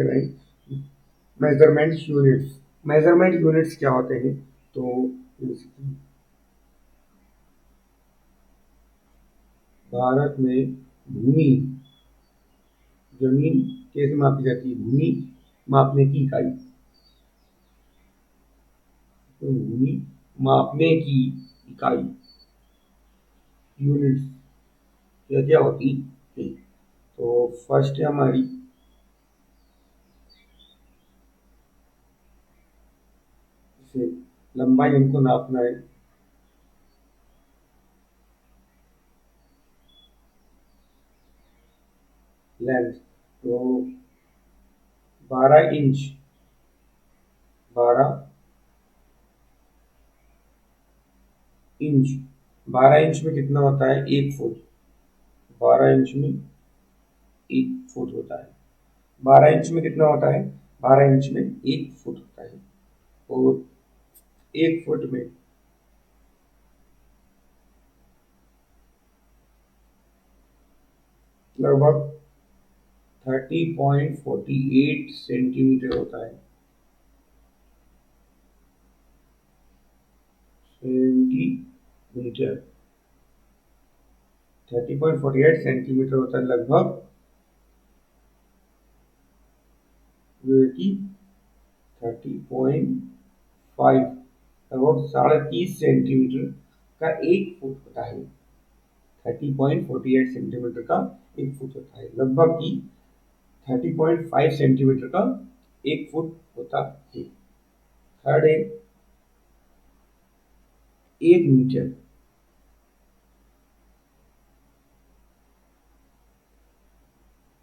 देख रहे हैं मेजरमेंट यूनिट्स। मेजरमेंट यूनिट्स क्या होते हैं? तो भारत में भूमि, जमीन कैसे मापी जाती है? भूमि मापने की इकाई, तो भूमि मापने की इकाई यूनिट्स क्या क्या होती है? तो फर्स्ट है हमारी जैसे लंबाई हमको नापना है, लेंथ, तो 12 इंच, 12 इंच, 12 इंच में कितना होता है? 1 फुट। 12 इंच में 1 फुट होता है। 12 इंच में कितना होता है? 12 इंच में 1 फुट होता है। और 1 फुट में लगभग 30.48 सेंटीमीटर होता है। सेंटीमीटर 30.48 सेंटीमीटर होता है लगभग, जो है कि 30.5, लगभग 30.30 सेंटीमीटर का 1 फुट होता है। 30.48 सेंटीमीटर का 1 फुट होता है, लगभग की 30.5 सेंटीमीटर का 1 फुट होता है। थर्ड है 1 मीटर।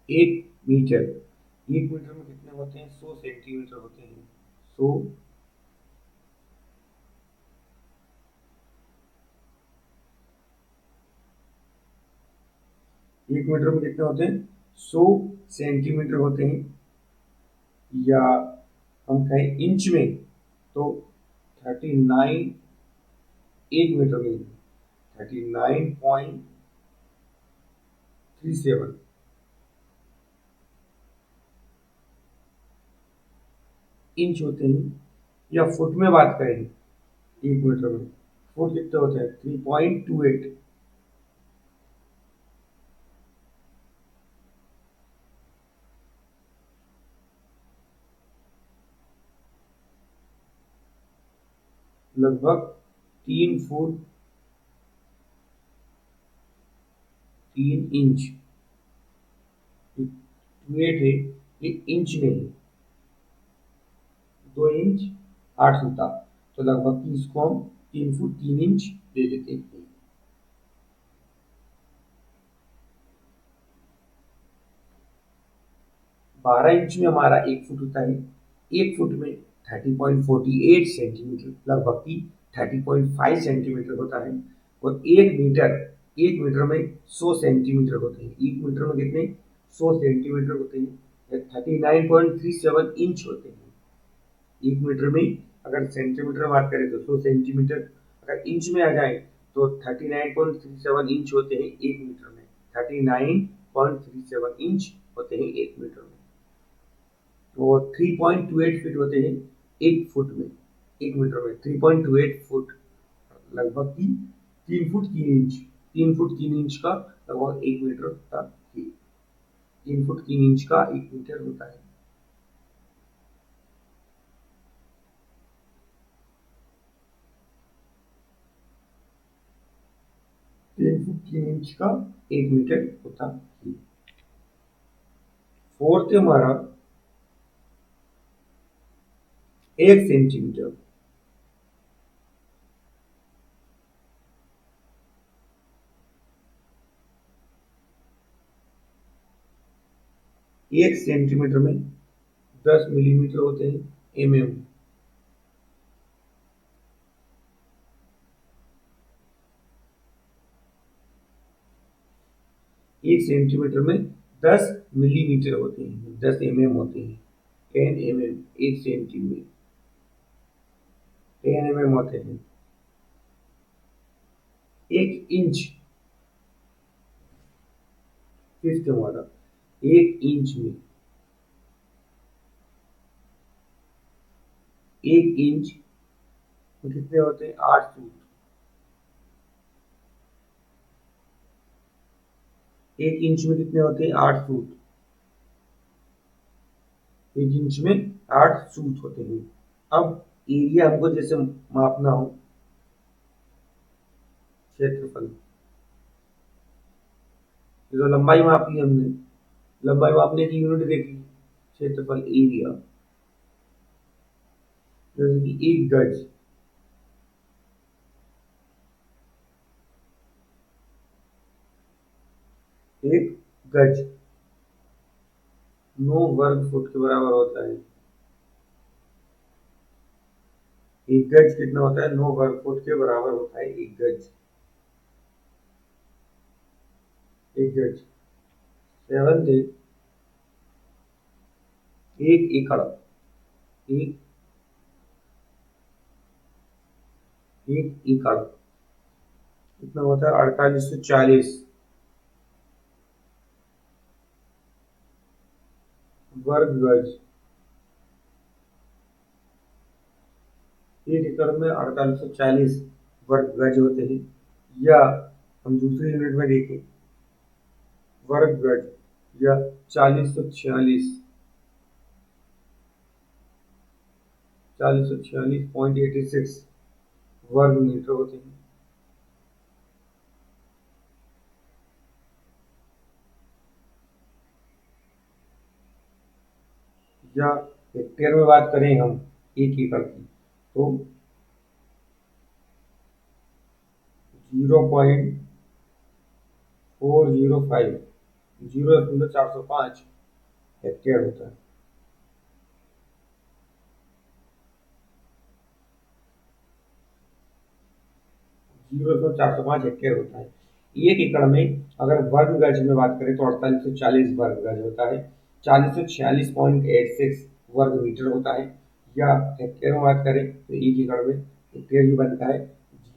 1 मीटर, 1 मीटर में कितने होते हैं? 100 सेंटीमीटर होते हैं। 100, 1 मीटर में कितने होते हैं? 100 सेंटीमीटर होते हैं। या हम कहें इंच में तो 39, 1 मीटर में 39.37 इंच होते हैं। या फुट में बात करें 1 मीटर में, फुट कितने होते हैं? 3.28। लगभग 3 फुट 3 इंच। 28 है, ये इंच में है। 2 इंच 8 सूता, तो लगभग की इसको हम 3 फुट 3 इंच दे देते हैं। 12 इंच में हमारा 1 फुट होता है। 1 फुट में 30.48 सेंटीमीटर, लगभग की 30.5 सेंटीमीटर होता है। और 1 मीटर, 1 मीटर में 100 सेंटीमीटर होते हैं। 1 मीटर में कितने? 100 सेंटीमीटर होते हैं। 39.37 इंच होते हैं। 1 मीटर में अगर सेंटीमीटर में बात करें तो 100 सेंटीमीटर, अगर इंच में आ जाए तो 39.37 इंच होते हैं 1 मीटर में। 39.37 इंच होते हैं 1 मीटर में। और 3.28 फीट होते हैं 1 फुट में। 1 मीटर में 3.28 फुट, लगभग की 3 फुट 3 इंच। 3 फुट 3 इंच का लगभग 1 मीटर होता है। 3 फुट 3 इंच का 1 मीटर होता है। 3 फुट 3 इंच का 1 मीटर होता है। फोर्थ है हमारा 1 सेंटीमीटर। 1 सेंटीमीटर में 10 मिलीमीटर होते हैं, mm। 1 सेंटीमीटर में 10 मिलीमीटर होते हैं, 10 mm होते हैं। 10 mm 1 सेंटीमीटर, 10 mm होते हैं। 1 इंच, फिफ्थ हमारा 1 इंच में 1 इंच में कितने होते हैं? 8 फुट। 1 इंच में कितने होते हैं? 8 फुट। 1 इंच में 8 फुट होते हैं। अब एरिया हमको जैसे मापना हो, क्षेत्रफल, तो लंबाई माप ली हमने, लंबाई मापने की यूनिट देखी, क्षेत्रफल एरिया, जैसे कि 1 गज, 1 गज 9 वर्ग फुट के बराबर होता है। 1 गज कितना होता है? 9 वर्ग फुट के बराबर होता है 1 गज। 1 गज। सेवन थे, 1 एकड़, एक 1 एकड़ कितना होता है? 4840 वर्ग गज। 1 एकड़ में 4840 वर्ग गज होते हैं। या हम दूसरी यूनिट में देखें, वर्ग गज या 4046 वर्ग मीटर होते हैं। या हेक्टेयर में बात करें हम 1 एकड़ की, तो 0.405, 0.405 हेक्टेयर होता है। 0.405 हेक्टेयर होता है। 1 एकड़ में अगर वर्ग गज में बात करें तो 4840 वर्ग गज होता है। 4046.86 वर्ग मीटर होता है। या हेक्टेयर में बात करें तो 1 एकड़ में हेक्टेयर ही बनता है,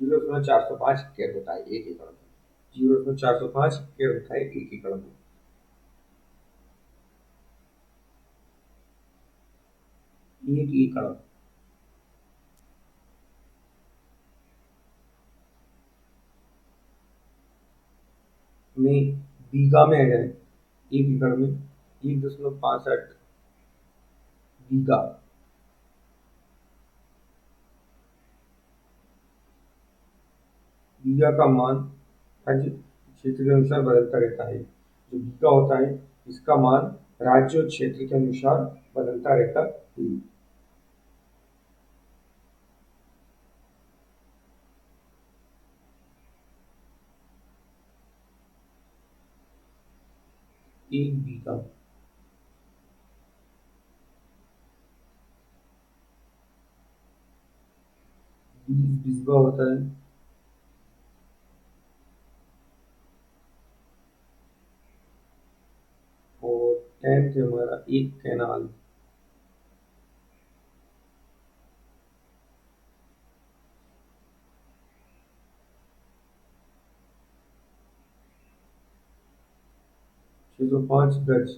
0.405 हेक्टेयर होता है 1 एकड़ में। 0.405 हेक्टेयर होता है 1 एकड़ में। 1 एकड़ में बीघा में आ जाए, 1 एकड़ में 1.65 बीघा। बीघा का मान राज्य क्षेत्र के अनुसार बदलता रहता है। जो बीघा होता है इसका मान राज्य और क्षेत्र के अनुसार बदलता रहता है। 1 बीघा 20 बीघा होता है। और 10 थे हमारा 1 कैनाल। 605 गज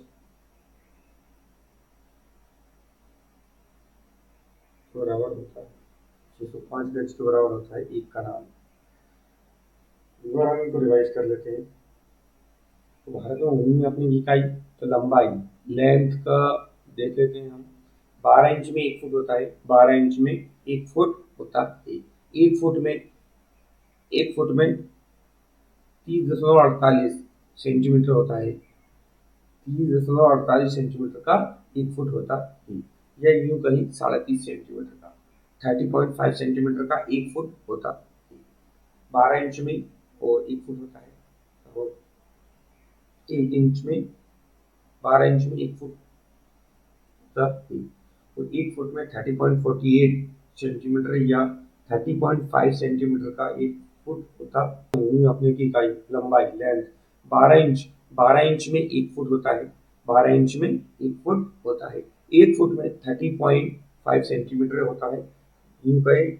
के बराबर होता है। 605 गज के बराबर होता है 1 कनाल। एक बार हम इनको रिवाइज कर लेते हैं। तो भारत में भूमि में अपनी इकाई, तो लंबाई, लेंथ का देख लेते हैं हम। 12 इंच में 1 फुट होता है। 12 इंच में 1 फुट होता है। 1 फुट में 30.48 सेंटीमीटर होता है। 30.48 सेंटीमीटर का 1 फुट होता है। या यूं कहीं 37.5 सेंटीमीटर का, 30.5 सेंटीमीटर का 1 फुट होता है। 12 इंच में और 1 फुट होता है। और 1 इंच में 12 इंच में 1 फुट होता है। और 1 फुट में 30.48 सेंटीमीटर या 30.5 सेंटीमीटर का 1 फुट होता है। भूमि मापने की इकाई लंबाई, लेंथ, 12 इंच। 12 इंच में 1 फुट होता है। 12 इंच में 1 फुट होता है। 1 फुट में 30.5 सेंटीमीटर होता है। यूं कहे कि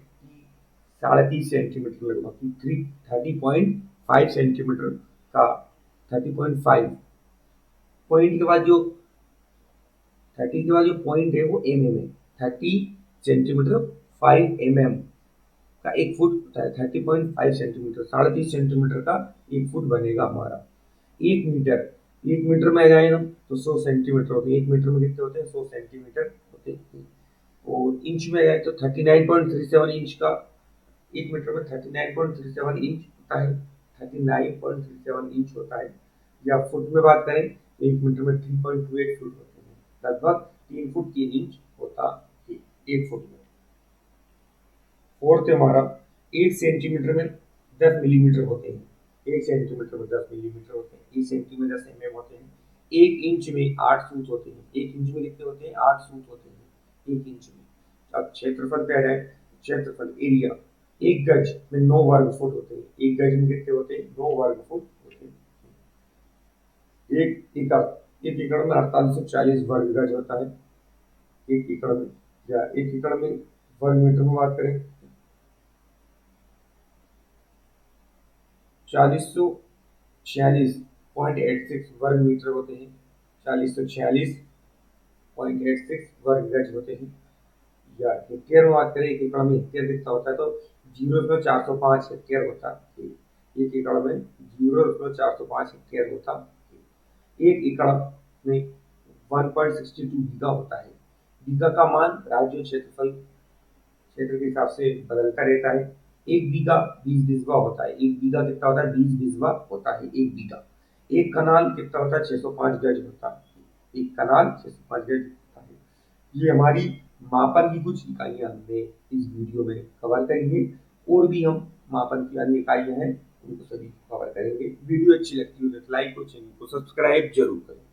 37 सेंटीमीटर लगभग, 30.5 सेंटीमीटर का 30.5 पॉइंट के बाद जो 30 के बाद जो पॉइंट है वो एम एम है। 30 सेंटीमीटर 5 mm का 1 फुट होता है, 30.5 सेंटीमीटर, 30.5 सेंटीमीटर का 1 फुट बनेगा हमारा। 1 मीटर, 1 मीटर में आ जाए ना तो 100 सेंटीमीटर होते हैं। 1 मीटर में कितने होते हैं? 100 सेंटीमीटर होते हैं। और इंच में आए तो 39.37 इंच का, 1 मीटर में 39.37 इंच होता है, 39.37 इंच होता है। या फुट में बात करें तो 1 मीटर में 3.28 फुट होते हैं, लगभग 3 फुट 3 इंच होता है 1 फुट में। फोर्थ हमारा 1 सेंटीमीटर में 10 मिलीमीटर होते हैं। 1 सेंटीमीटर में 10 मिलीमीटर होते हैं। 1 सेंटी में 10 mm होते हैं। 1 इंच में 8 सूत होते हैं। 1 इंच में कितने होते हैं? 8 सूत होते हैं 1 इंच में। अब क्षेत्रफल पे आ जाए, क्षेत्रफल एरिया, 1 गज में 9 वर्ग फुट होते हैं। 1 गज में कितने होते हैं? 9 वर्ग फुट होते हैं। 1 एकड़, 1 एकड़ में 4840 वर्ग गज होता है। 1 एकड़ में, या 1 एकड़ में वर्ग मीटर में बात करें 4046.86 वर्ग मीटर होते हैं। 4046.86 वर्ग गज होते हैं। या हेक्टेयर में बात करें, 1 एकड़ में हेक्टेयर कितना होता है? तो 0.405 हेक्टेयर होता है। 1 एकड़ में 0.405 हेक्टेयर होता है। 1 एकड़ में 1.62 बीघा होता है। बीघा का मान राज्य क्षेत्रफल क्षेत्र के हिसाब से बदलता रहता है। 1 बीघा 20 बिस्वा होता है। 1 बीघा कितना होता है? 20 बिस्वा होता है 1 बीघा। 1 कनाल कितना होता है? 605 गज होता है। 1 कनाल 605 गज होता है। ये हमारी मापन की कुछ इकाइयां हमने इस वीडियो में कवर करी है। और भी हम मापन की अन्य इकाइयां हैं, उनको सभी कवर करेंगे। वीडियो अच्छी लगती है तो लाइक और चैनल को सब्सक्राइब जरूर करें।